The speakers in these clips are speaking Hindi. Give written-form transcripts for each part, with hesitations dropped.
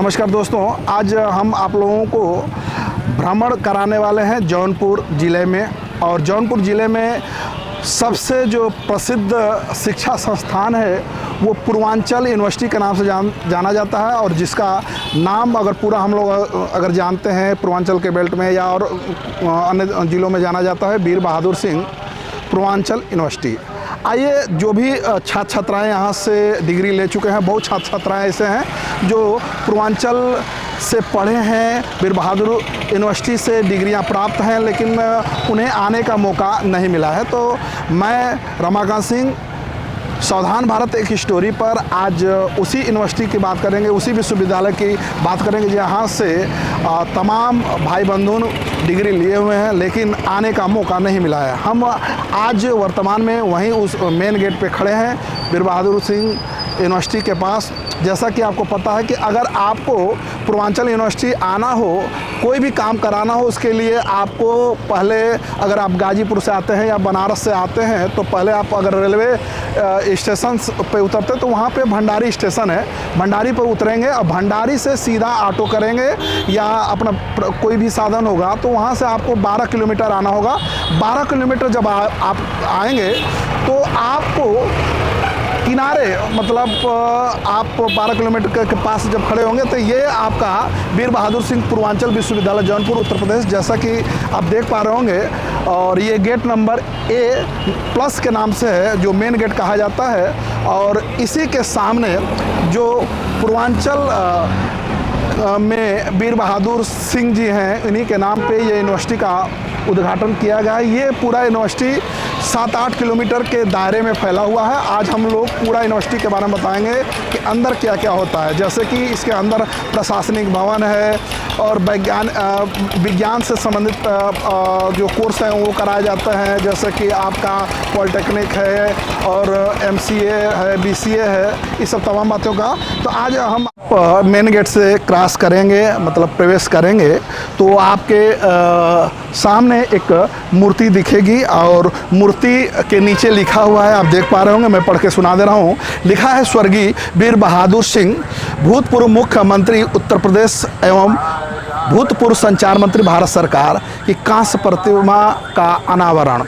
नमस्कार दोस्तों, आज हम आप लोगों को भ्रमण कराने वाले हैं जौनपुर ज़िले में। और जौनपुर ज़िले में सबसे जो प्रसिद्ध शिक्षा संस्थान है वो पूर्वांचल यूनिवर्सिटी के नाम से जाना जाता है। और जिसका नाम अगर पूरा हम लोग अगर जानते हैं पूर्वांचल के बेल्ट में या और अन्य ज़िलों में जाना जाता है वीर बहादुर सिंह पूर्वांचल यूनिवर्सिटी। आइए, जो भी छात्र छात्राएँ यहाँ से डिग्री ले चुके हैं, बहुत छात्र छात्राएँ ऐसे हैं जो पूर्वांचल से पढ़े हैं, वीर बहादुर यूनिवर्सिटी से डिग्रियां प्राप्त हैं, लेकिन उन्हें आने का मौका नहीं मिला है। तो मैं रमाकांत सिंह सावधान भारत एक स्टोरी पर आज उसी यूनिवर्सिटी की बात करेंगे, उसी विश्वविद्यालय की बात करेंगे जहाँ से तमाम भाई बंधु डिग्री लिए हुए हैं लेकिन आने का मौका नहीं मिला है। हम आज वर्तमान में वहीं उस मेन गेट पे खड़े हैं वीर बहादुर सिंह यूनिवर्सिटी के पास। जैसा कि आपको पता है कि अगर आपको पूर्वांचल यूनिवर्सिटी आना हो, कोई भी काम कराना हो, उसके लिए आपको पहले, अगर आप गाजीपुर से आते हैं या बनारस से आते हैं तो पहले आप अगर रेलवे स्टेशन पे उतरते तो वहाँ पे भंडारी स्टेशन है, भंडारी पर उतरेंगे और भंडारी से सीधा ऑटो करेंगे या अपना कोई भी साधन होगा तो वहाँ से आपको 12 किलोमीटर आना होगा। 12 किलोमीटर जब आप आएंगे तो आपको किनारे, मतलब आप 12 किलोमीटर के पास जब खड़े होंगे तो ये आपका वीर बहादुर सिंह पूर्वांचल विश्वविद्यालय जौनपुर उत्तर प्रदेश, जैसा कि आप देख पा रहे होंगे। और ये गेट नंबर A+ के नाम से है, जो मेन गेट कहा जाता है। और इसी के सामने जो पूर्वांचल में वीर बहादुर सिंह जी हैं, इन्हीं के नाम पे ये यूनिवर्सिटी का उद्घाटन किया गया है। ये पूरा यूनिवर्सिटी 7-8 किलोमीटर के दायरे में फैला हुआ है। आज हम लोग पूरा यूनिवर्सिटी के बारे में बताएंगे कि अंदर क्या क्या होता है। जैसे कि इसके अंदर प्रशासनिक भवन है और विज्ञान से संबंधित जो कोर्स हैं वो कराए जाते हैं, जैसे कि आपका पॉलिटेक्निक है और MCA है, BCA है, इस सब तमाम बातों का। तो आज हम मेन गेट से क्रॉस करेंगे, मतलब प्रवेश करेंगे तो आपके सामने एक मूर्ति दिखेगी और मूर्ति के नीचे लिखा हुआ है, आप देख पा रहे होंगे, मैं पढ़ के सुना दे रहा हूँ। लिखा है स्वर्गीय वीर बहादुर सिंह, भूतपूर्व मुख्यमंत्री उत्तर प्रदेश एवं भूतपूर्व संचार मंत्री भारत सरकार की कांस्य प्रतिमा का अनावरण।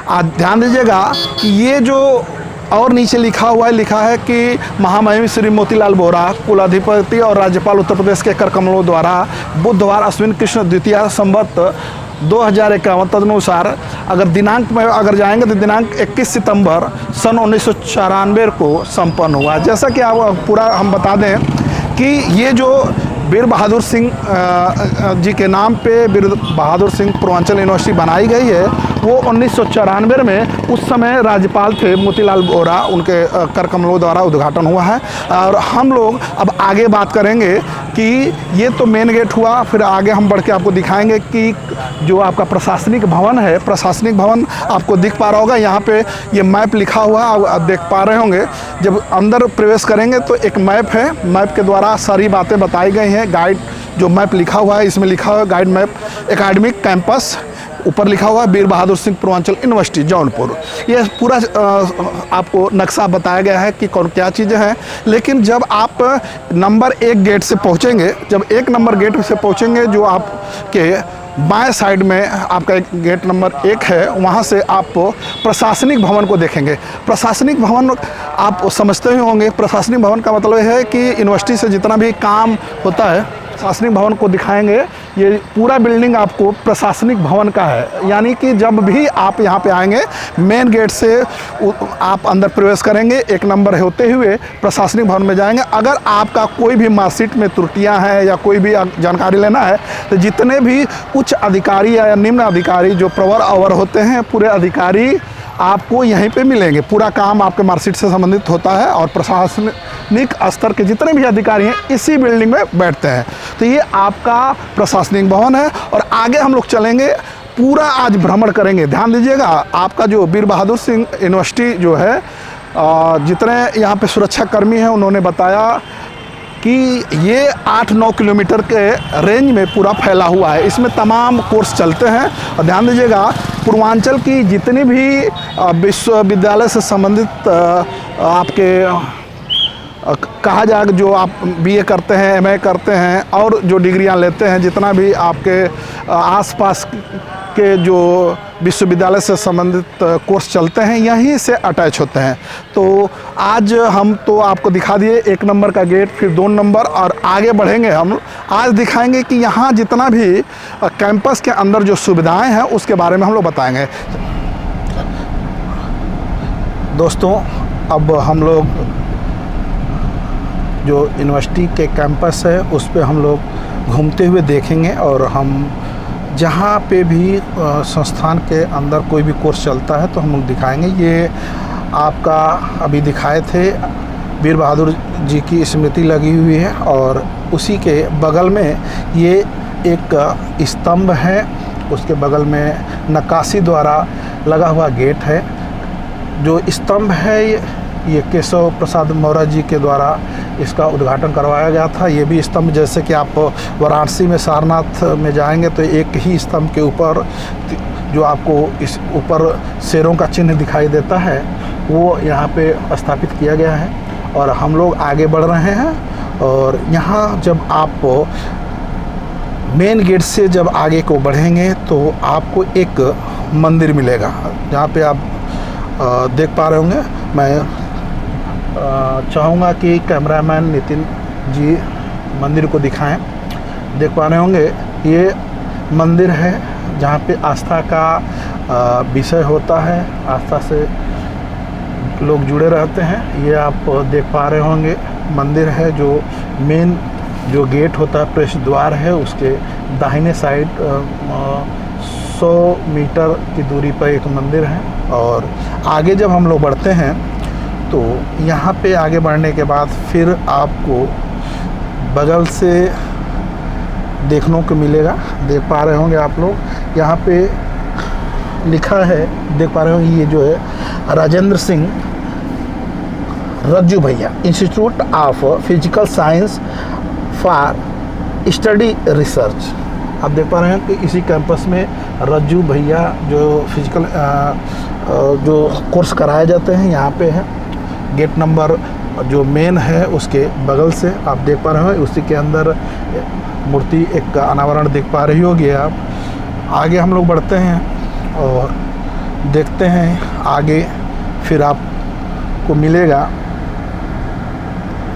आप ध्यान दीजिएगा कि ये जो और नीचे लिखा हुआ है, लिखा है कि महामहिम श्री मोतीलाल वोरा कुलाधिपति और राज्यपाल उत्तर प्रदेश के कर कमलों द्वारा बुधवार अश्विन कृष्ण द्वितीया संवत 2051 तदनुसार अगर दिनांक में अगर जाएंगे तो दिनांक 21 सितंबर सन 1994 को संपन्न हुआ। जैसा कि आप पूरा हम बता दें कि ये जो वीर बहादुर सिंह जी के नाम पे वीर बहादुर सिंह पूर्वांचल यूनिवर्सिटी बनाई गई है, वो 1994 में उस समय राज्यपाल थे मोतीलाल वोरा, उनके कर कमलों द्वारा उद्घाटन हुआ है। और हम लोग अब आगे बात करेंगे कि ये तो मेन गेट हुआ, फिर आगे हम बढ़ के आपको दिखाएंगे कि जो आपका प्रशासनिक भवन है, प्रशासनिक भवन आपको दिख पा रहा होगा, यहाँ पे ये मैप लिखा हुआ है, आप देख पा रहे होंगे। जब अंदर प्रवेश करेंगे तो एक मैप है, मैप के द्वारा सारी बातें बताई गई हैं। गाइड जो मैप लिखा हुआ है, इसमें लिखा हुआ है गाइड मैप एकेडमिक कैंपस, ऊपर लिखा हुआ है वीर बहादुर सिंह पूर्वांचल यूनिवर्सिटी जौनपुर। ये पूरा आपको नक्शा बताया गया है कि कौन क्या चीज़ें हैं। लेकिन जब आप नंबर 1 गेट से पहुंचेंगे, जब 1 नंबर गेट से पहुंचेंगे, जो आपके बाएं साइड में आपका एक गेट नंबर 1 है, वहाँ से आप प्रशासनिक भवन को देखेंगे। प्रशासनिक भवन आप समझते ही होंगे, प्रशासनिक भवन का मतलब है कि यूनिवर्सिटी से जितना भी काम होता है, प्रशासनिक भवन को दिखाएंगे। ये पूरा बिल्डिंग आपको प्रशासनिक भवन का है, यानी कि जब भी आप यहाँ पे आएंगे मेन गेट से आप अंदर प्रवेश करेंगे, 1 नंबर होते हुए प्रशासनिक भवन में जाएंगे। अगर आपका कोई भी मार्कशीट में त्रुटियां हैं या कोई भी जानकारी लेना है तो जितने भी उच्च अधिकारी या निम्न अधिकारी जो प्रवर अवर होते हैं, पूरे अधिकारी आपको यहीं पे मिलेंगे। पूरा काम आपके मार्कशीट से संबंधित होता है और प्रशासनिक स्तर के जितने भी अधिकारी हैं इसी बिल्डिंग में बैठते हैं। तो ये आपका प्रशासनिक भवन है और आगे हम लोग चलेंगे, पूरा आज भ्रमण करेंगे। ध्यान दीजिएगा, आपका जो वीर बहादुर सिंह यूनिवर्सिटी जो है, जितने यहाँ पे सुरक्षा कर्मी हैं उन्होंने बताया कि ये 8-9 किलोमीटर के रेंज में पूरा फैला हुआ है। इसमें तमाम कोर्स चलते हैं। और ध्यान दीजिएगा, पूर्वांचल की जितनी भी विश्वविद्यालय से संबंधित आपके कहा जाए जो आप बीए करते हैं, एमए करते हैं और जो डिग्रियां लेते हैं, जितना भी आपके आसपास के जो विश्वविद्यालय से संबंधित कोर्स चलते हैं यहीं से अटैच होते हैं। तो आज हम तो आपको दिखा दिए 1 नंबर का गेट, फिर 2 नंबर, और आगे बढ़ेंगे हम आज दिखाएंगे कि यहाँ जितना भी कैंपस के अंदर जो सुविधाएं हैं उसके बारे में हम लोग बताएंगे। दोस्तों, अब हम लोग जो यूनिवर्सिटी के कैंपस है उस पे हम लोग घूमते हुए देखेंगे, और हम जहाँ पे भी संस्थान के अंदर कोई भी कोर्स चलता है तो हम लोग दिखाएंगे। ये आपका अभी दिखाए थे वीर बहादुर जी की स्मृति लगी हुई है, और उसी के बगल में ये एक स्तंभ है, उसके बगल में नक्काशी द्वारा लगा हुआ गेट है। जो स्तंभ है ये केशव प्रसाद मौर्य जी के द्वारा इसका उद्घाटन करवाया गया था। ये भी स्तंभ, जैसे कि आप वाराणसी में सारनाथ में जाएंगे तो एक ही स्तंभ के ऊपर जो आपको इस ऊपर शेरों का चिन्ह दिखाई देता है वो यहाँ पे स्थापित किया गया है। और हम लोग आगे बढ़ रहे हैं, और यहाँ जब आप मेन गेट से जब आगे को बढ़ेंगे तो आपको एक मंदिर मिलेगा, जहाँ पे आप देख पा रहे होंगे। मैं चाहूँगा कि कैमरामैन नितिन जी मंदिर को दिखाएं। देख पा रहे होंगे ये मंदिर है जहाँ पे आस्था का विषय होता है, आस्था से लोग जुड़े रहते हैं। ये आप देख पा रहे होंगे मंदिर है, जो मेन जो गेट होता है, प्रवेश द्वार है, उसके दाहिने साइड 100 मीटर की दूरी पर एक मंदिर है। और आगे जब हम लोग बढ़ते हैं तो यहाँ पे आगे बढ़ने के बाद फिर आपको बगल से देखने को मिलेगा। देख पा रहे होंगे आप लोग, यहाँ पे लिखा है, देख पा रहे होंगे, ये जो है राजेंद्र सिंह रज्जू भैया institute of physical science for study research. आप देख पा रहे हैं कि इसी कैंपस में रज्जू भैया जो फिजिकल जो कोर्स कराए जाते हैं यहाँ पे है। गेट नंबर जो मेन है उसके बगल से आप देख पा रहे हो, उसी के अंदर मूर्ति एक अनावरण देख पा रही होगी आप। आगे हम लोग बढ़ते हैं और देखते हैं आगे, फिर आपको मिलेगा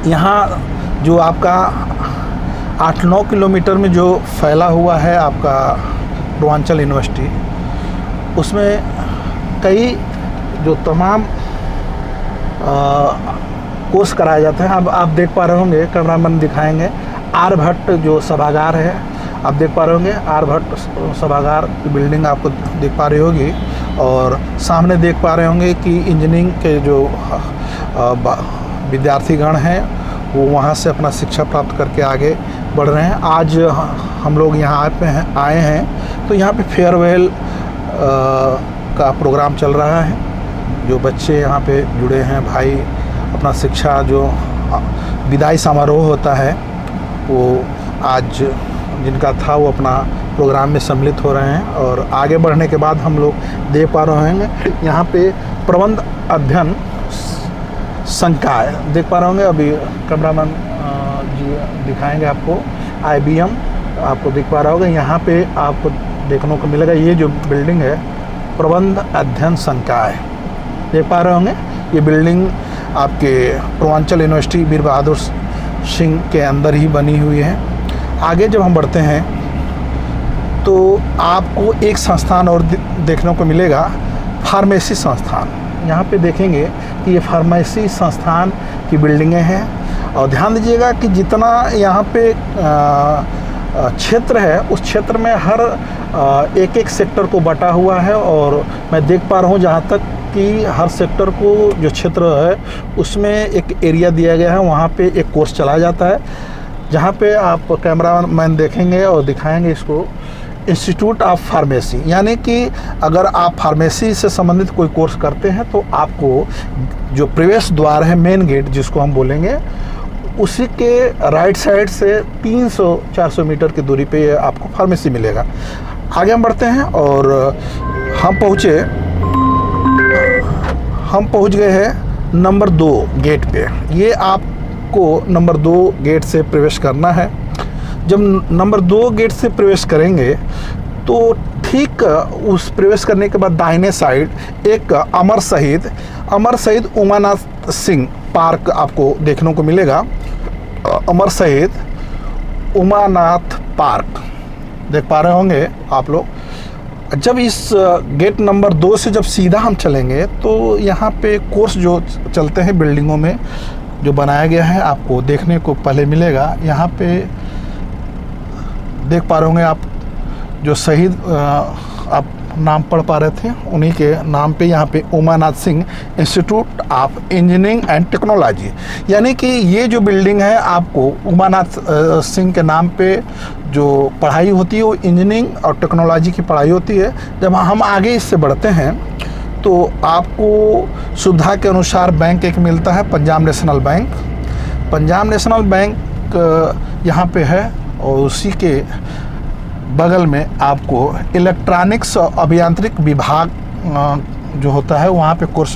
यहाँ जो आपका 8-9 किलोमीटर में जो फैला हुआ है आपका पूर्वांचल यूनिवर्सिटी, उसमें कई जो तमाम कोर्स कराए जाते हैं। अब आप देख पा रहे होंगे, कैमरामैन दिखाएंगे, आर्यभट्ट जो सभागार है आप देख पा रहे होंगे। आर्यभट्ट सभागार की बिल्डिंग आपको देख पा रही होगी, और सामने देख पा रहे होंगे कि इंजीनियरिंग के जो विद्यार्थीगण हैं वो वहाँ से अपना शिक्षा प्राप्त करके आगे बढ़ रहे हैं। आज हम लोग यहाँ आए हैं तो यहाँ पे फेयरवेल का प्रोग्राम चल रहा है। जो बच्चे यहाँ पे जुड़े हैं भाई, अपना शिक्षा जो विदाई समारोह होता है वो आज जिनका था वो अपना प्रोग्राम में सम्मिलित हो रहे हैं। और आगे बढ़ने के बाद हम लोग देख पा रहे हैं यहाँ पे प्रबंध अध्ययन संकाय देख पा रहे होंगे। अभी कैमरामैन जी दिखाएंगे आपको। IBM आपको दिख पा रहा होगा, यहाँ पे आपको देखने को मिलेगा। ये जो बिल्डिंग है प्रबंध अध्ययन संकाय देख पा रहे होंगे। ये बिल्डिंग आपके पूर्वांचल यूनिवर्सिटी वीर बहादुर सिंह के अंदर ही बनी हुई है। आगे जब हम बढ़ते हैं तो आपको एक संस्थान और देखने को मिलेगा, फार्मेसी संस्थान। यहाँ पे देखेंगे कि ये फार्मेसी संस्थान की बिल्डिंगें हैं। और ध्यान दीजिएगा कि जितना यहाँ पे क्षेत्र है उस क्षेत्र में हर एक एक सेक्टर को बटा हुआ है। और मैं देख पा रहा हूँ जहाँ तक कि हर सेक्टर को जो क्षेत्र है उसमें एक एरिया दिया गया है, वहाँ पे एक कोर्स चलाया जाता है। जहाँ पे आप कैमरामैन देखेंगे और दिखाएंगे इसको, इंस्टीट्यूट ऑफ फार्मेसी, यानी कि अगर आप फार्मेसी से संबंधित कोई कोर्स करते हैं तो आपको जो प्रवेश द्वार है, मेन गेट जिसको हम बोलेंगे, उसी के राइट साइड से 300-400 मीटर की दूरी पे आपको फार्मेसी मिलेगा। आगे हम बढ़ते हैं और हम पहुंच गए हैं नंबर 2 गेट पे। ये आप आपको नंबर 2 गेट से प्रवेश करना है। जब नंबर 2 गेट से प्रवेश करेंगे तो ठीक उस प्रवेश करने के बाद दाहिने साइड एक अमर शहीद उमानाथ सिंह पार्क आपको देखने को मिलेगा। अमर शहीद उमानाथ पार्क देख पा रहे होंगे आप लोग। जब इस गेट नंबर 2 से जब सीधा हम चलेंगे तो यहाँ पे कोर्स जो चलते हैं बिल्डिंगों में जो बनाया गया है आपको देखने को पहले मिलेगा। यहाँ पे देख पा रहे होंगे आप जो शहीद आप नाम पढ़ पा रहे थे उन्हीं के नाम पे यहाँ पे Umanath Singh institute of engineering and technology, यानी कि ये जो बिल्डिंग है आपको उमानाथ सिंह के नाम पे जो पढ़ाई होती है वो इंजीनियरिंग और टेक्नोलॉजी की पढ़ाई होती है। जब हम आगे इससे बढ़ते हैं तो आपको सुविधा के अनुसार बैंक एक मिलता है, पंजाब नेशनल बैंक यहाँ पे है और उसी के बगल में आपको इलेक्ट्रॉनिक्स अभियांत्रिक विभाग जो होता है वहाँ पे कोर्स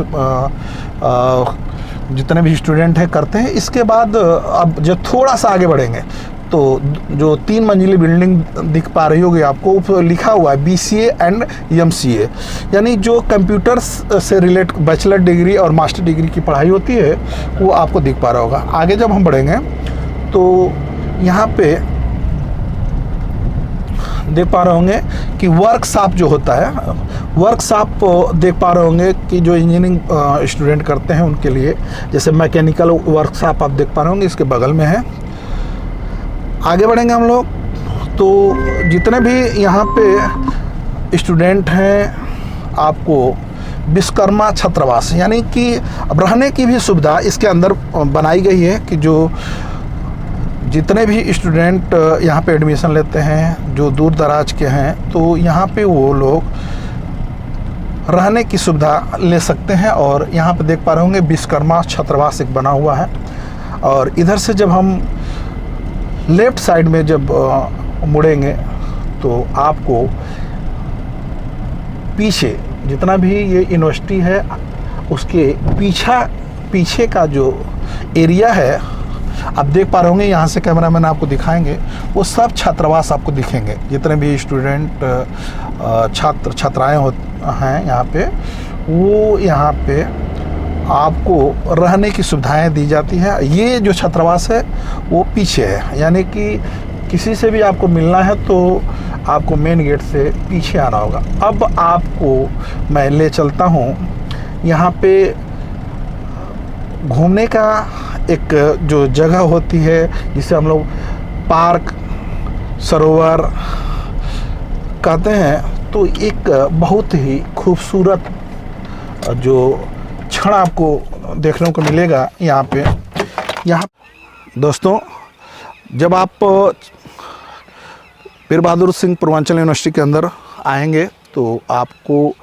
जितने भी स्टूडेंट हैं करते हैं। इसके बाद अब जब थोड़ा सा आगे बढ़ेंगे तो जो 3 मंजिली बिल्डिंग दिख पा रही होगी आपको, ऊपर लिखा हुआ है BCA एंड MCA, यानी जो कंप्यूटर से रिलेट बैचलर डिग्री और मास्टर डिग्री की पढ़ाई होती है वो आपको दिख पा रहा होगा। आगे जब हम बढ़ेंगे तो यहाँ पे देख पा रहे होंगे कि वर्कशॉप जो होता है, वर्कशॉप देख पा रहे होंगे कि जो इंजीनियरिंग स्टूडेंट करते हैं उनके लिए, जैसे मैकेनिकल वर्कशॉप आप देख पा रहे होंगे इसके बगल में है। आगे बढ़ेंगे हम लोग तो जितने भी यहाँ पे स्टूडेंट हैं आपको विश्वकर्मा छात्रावास यानी कि अब रहने की भी सुविधा इसके अंदर बनाई गई है कि जो जितने भी स्टूडेंट यहाँ पे एडमिशन लेते हैं जो दूर दराज के हैं तो यहाँ पे वो लोग रहने की सुविधा ले सकते हैं। और यहाँ पे देख पा रहे होंगे विश्वकर्मा छात्रावास एक बना हुआ है। और इधर से जब हम लेफ़्ट साइड में जब मुड़ेंगे तो आपको पीछे जितना भी ये यूनिवर्सिटी है उसके पीछे का जो एरिया है आप देख पा रहे होंगे, यहाँ से कैमरामैन आपको दिखाएंगे, वो सब छात्रावास आपको दिखेंगे। जितने भी स्टूडेंट छात्राएँ हैं यहाँ पे, वो यहाँ पे आपको रहने की सुविधाएं दी जाती है। ये जो छात्रावास है वो पीछे है, यानी कि किसी से भी आपको मिलना है तो आपको मेन गेट से पीछे आना होगा। अब आपको मैं ले चलता हूँ यहाँ पे घूमने का एक जो जगह होती है जिसे हम लोग पार्क सरोवर कहते हैं। तो एक बहुत ही खूबसूरत जो क्षण आपको देखने को मिलेगा यहाँ पे। यहाँ दोस्तों जब आप वीर बहादुर सिंह पूर्वांचल यूनिवर्सिटी के अंदर आएंगे तो आपको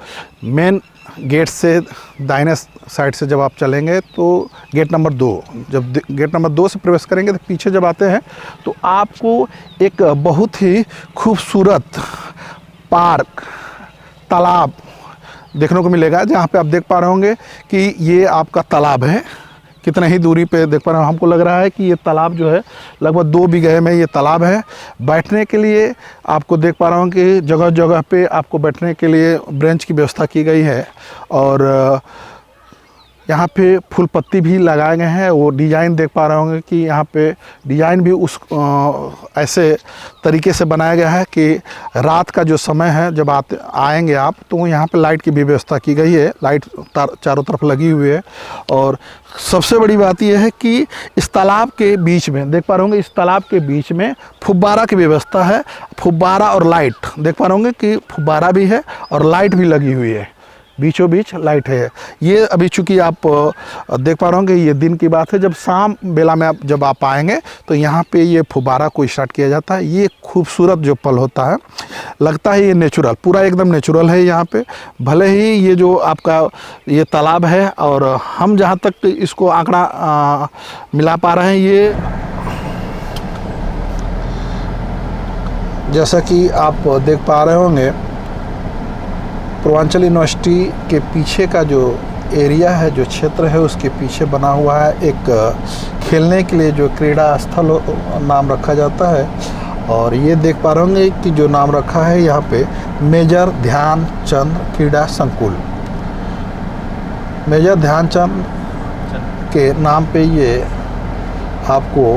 मेन गेट से दाहिने साइड से जब आप चलेंगे तो गेट नंबर 2, जब गेट नंबर 2 से प्रवेश करेंगे तो पीछे जब आते हैं तो आपको एक बहुत ही खूबसूरत पार्क तालाब देखने को मिलेगा, जहाँ पे आप देख पा रहे होंगे कि ये आपका तालाब है। कितने ही दूरी पे देख पा रहे हो, हमको लग रहा है कि ये तालाब जो है लगभग 2 बीघे में ये तालाब है। बैठने के लिए आपको देख पा रहा हूँ कि जगह जगह पे आपको बैठने के लिए बेंच की व्यवस्था की गई है। और यहाँ पे फूल पत्ती भी लगाए गए हैं। वो डिज़ाइन देख पा रहे होंगे कि यहाँ पे डिज़ाइन भी उस ऐसे तरीके से बनाया गया है कि रात का जो समय है जब आएंगे आप तो यहाँ पे लाइट की भी व्यवस्था की गई है। लाइट चारों तरफ लगी हुई है। और सबसे बड़ी बात यह है कि इस तालाब के बीच में देख पा रहे होंगे, इस तालाब के बीच में फुब्बारा की व्यवस्था है। फुब्बारा और लाइट देख पा रहे होंगे कि फुब्बारा भी है और लाइट भी लगी हुई है, बीचों बीच लाइट है। ये अभी चूँकि आप देख पा रहे होंगे ये दिन की बात है, जब शाम बेला में जब आप आएंगे तो यहाँ पे ये फुब्बारा को स्टार्ट किया जाता है। ये खूबसूरत जो पल होता है, लगता है ये नेचुरल, पूरा एकदम नेचुरल है यहाँ पे। भले ही ये जो आपका ये तालाब है और हम जहाँ तक इसको आंकड़ा मिला पा रहे हैं, ये जैसा कि आप देख पा रहे होंगे पूर्वांचल यूनिवर्सिटी के पीछे का जो एरिया है, जो क्षेत्र है, उसके पीछे बना हुआ है एक खेलने के लिए जो क्रीड़ा स्थल नाम रखा जाता है। और ये देख पा रहे होंगे कि जो नाम रखा है यहाँ पे मेजर ध्यानचंद क्रीड़ा संकुल, मेजर ध्यानचंद के नाम पे ये आपको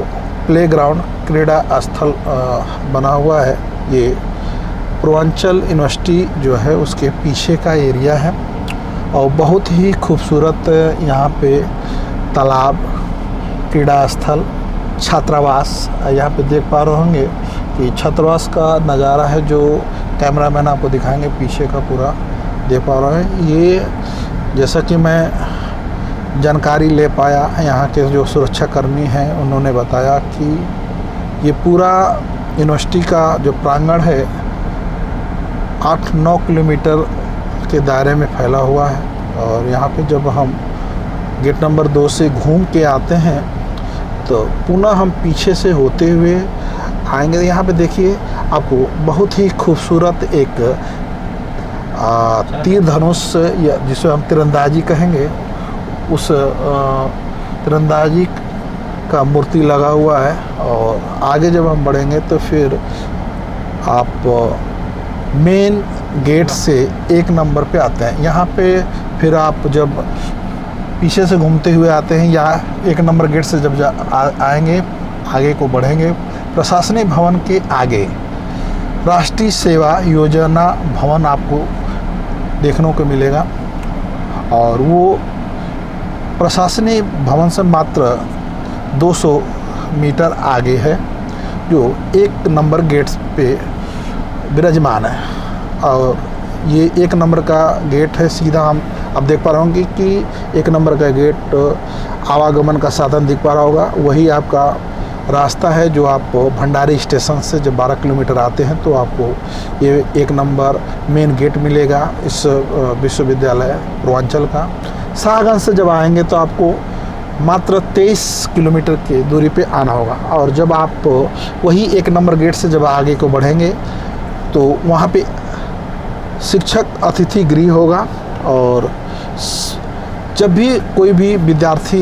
प्लेग्राउंड क्रीड़ा स्थल बना हुआ है। ये पूर्वांचल यूनिवर्सिटी जो है उसके पीछे का एरिया है और बहुत ही खूबसूरत यहाँ पे तालाब, क्रीड़ा स्थल, छात्रावास यहाँ पे देख पा रहे होंगे कि छात्रावास का नज़ारा है जो कैमरामैन आपको दिखाएंगे, पीछे का पूरा देख पा रहे हैं। ये जैसा कि मैं जानकारी ले पाया, यहाँ के जो सुरक्षाकर्मी हैं उन्होंने बताया कि ये पूरा यूनिवर्सिटी का जो प्रांगण है 8-9 किलोमीटर के दायरे में फैला हुआ है। और यहाँ पे जब हम गेट नंबर 2 से घूम के आते हैं तो पुनः हम पीछे से होते हुए आएंगे। यहाँ पे देखिए आपको बहुत ही खूबसूरत एक तीर धनुष या जिसे हम तीरंदाजी कहेंगे, उस तीरंदाजी का मूर्ति लगा हुआ है। और आगे जब हम बढ़ेंगे तो फिर आप मेन गेट से 1 नंबर पे आते हैं। यहाँ पे फिर आप जब पीछे से घूमते हुए आते हैं या 1 नंबर गेट से जब आएंगे, आगे को बढ़ेंगे, प्रशासनिक भवन के आगे राष्ट्रीय सेवा योजना भवन आपको देखने को मिलेगा। और वो प्रशासनिक भवन से मात्र 200 मीटर आगे है, जो 1 नंबर गेट पे विराजमान है। और ये 1 नंबर का गेट है, सीधा हम अब देख पा रहे होंगे कि 1 नंबर का गेट आवागमन का साधन दिख पा रहा होगा, वही आपका रास्ता है जो आप भंडारी स्टेशन से जब 12 किलोमीटर आते हैं तो आपको ये 1 नंबर मेन गेट मिलेगा इस विश्वविद्यालय पूर्वांचल का। शाहगंज से जब आएंगे तो आपको मात्र 23 किलोमीटर की दूरी पे आना होगा। और जब आप वही 1 नंबर गेट से जब आगे को बढ़ेंगे तो वहाँ पे शिक्षक अतिथि गृह होगा। और जब भी कोई भी विद्यार्थी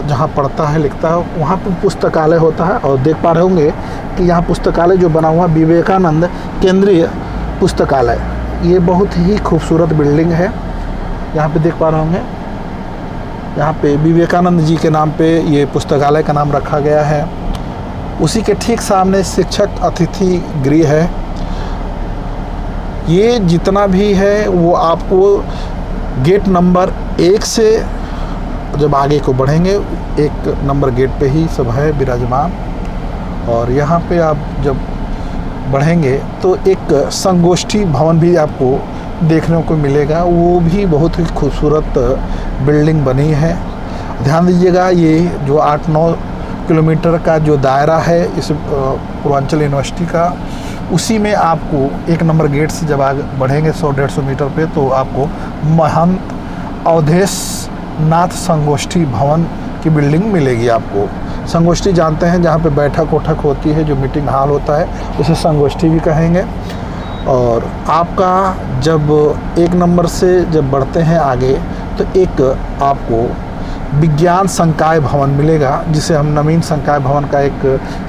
जहाँ पढ़ता है, लिखता है, वहाँ पर पुस्तकालय होता है। और देख पा रहे होंगे कि यहाँ पुस्तकालय जो बना हुआ विवेकानंद केंद्रीय पुस्तकालय, ये बहुत ही खूबसूरत बिल्डिंग है। यहाँ पे देख पा रहे होंगे, यहाँ पे विवेकानंद जी के नाम पे ये पुस्तकालय का नाम रखा गया है। उसी के ठीक सामने शिक्षक अतिथि गृह है। ये जितना भी है वो आपको गेट नंबर 1 से जब आगे को बढ़ेंगे 1 नंबर गेट पे ही सब है विराजमान। और यहाँ पे आप जब बढ़ेंगे तो एक संगोष्ठी भवन भी आपको देखने को मिलेगा, वो भी बहुत ही खूबसूरत बिल्डिंग बनी है। ध्यान दीजिएगा, ये जो 8-9 किलोमीटर का जो दायरा है इस पूर्वांचल यूनिवर्सिटी का, उसी में आपको 1 नंबर गेट से जब आगे बढ़ेंगे 100-150 मीटर पे तो आपको महंत अवधेश नाथ संगोष्ठी भवन की बिल्डिंग मिलेगी। आपको संगोष्ठी जानते हैं जहाँ पे बैठक उठक होती है, जो मीटिंग हॉल होता है, उसे संगोष्ठी भी कहेंगे। और आपका जब 1 नंबर से जब बढ़ते हैं आगे तो एक आपको विज्ञान संकाय भवन मिलेगा, जिसे हम नवीन संकाय भवन का एक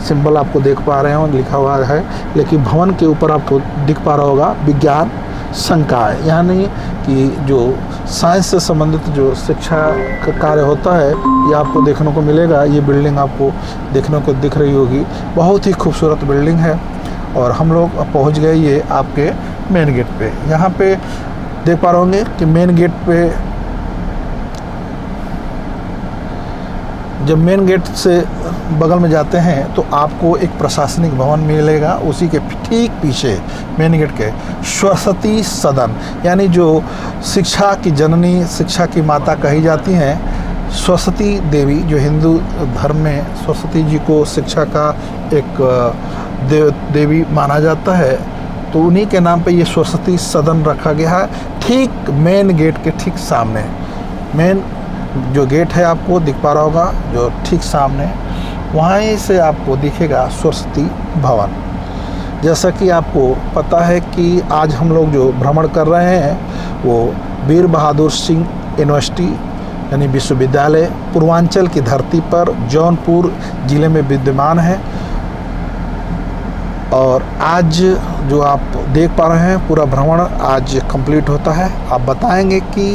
सिंबल आपको देख पा रहे हो लिखा हुआ है, लेकिन भवन के ऊपर आपको दिख पा रहा होगा विज्ञान संकाय, यानी कि जो साइंस से संबंधित जो शिक्षा का कार्य होता है ये आपको देखने को मिलेगा। ये बिल्डिंग आपको देखने को दिख रही होगी, बहुत ही खूबसूरत बिल्डिंग है। और हम लोग पहुंच गए ये आपके मेन गेट पे। यहाँ पे देख पा रहे होंगे कि मेन गेट पे जब मेन गेट से बगल में जाते हैं तो आपको एक प्रशासनिक भवन मिलेगा। उसी के ठीक पीछे मेन गेट के सरस्वती सदन, यानी जो शिक्षा की जननी, शिक्षा की माता कही जाती हैं, सरस्वती देवी, जो हिंदू धर्म में सरस्वती जी को शिक्षा का एक देवी माना जाता है, तो उन्हीं के नाम पे ये सरस्वती सदन रखा गया है। ठीक मेन गेट के ठीक सामने, मेन जो गेट है आपको दिख पा रहा होगा जो ठीक सामने, वहीं से आपको दिखेगा सरस्वती भवन। जैसा कि आपको पता है कि आज हम लोग जो भ्रमण कर रहे हैं वो वीर बहादुर सिंह यूनिवर्सिटी यानी विश्वविद्यालय पूर्वांचल की धरती पर जौनपुर ज़िले में विद्यमान है। और आज जो आप देख पा रहे हैं पूरा भ्रमण आज कंप्लीट होता है। आप बताएंगे कि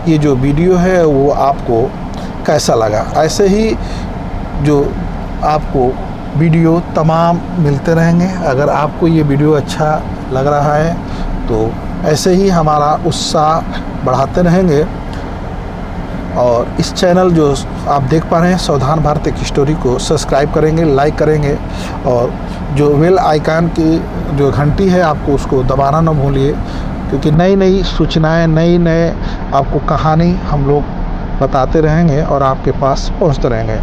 ये जो वीडियो है वो आपको कैसा लगा। ऐसे ही जो आपको वीडियो तमाम मिलते रहेंगे। अगर आपको ये वीडियो अच्छा लग रहा है तो ऐसे ही हमारा उत्साह बढ़ाते रहेंगे। और इस चैनल जो आप देख पा रहे हैं सावधान भारत की स्टोरी को सब्सक्राइब करेंगे, लाइक करेंगे और जो बेल आइकन की जो घंटी है आपको उसको दबाना ना भूलिए, क्योंकि नई नई सूचनाएं, नए आपको कहानी हम लोग बताते रहेंगे और आपके पास पहुंचते रहेंगे।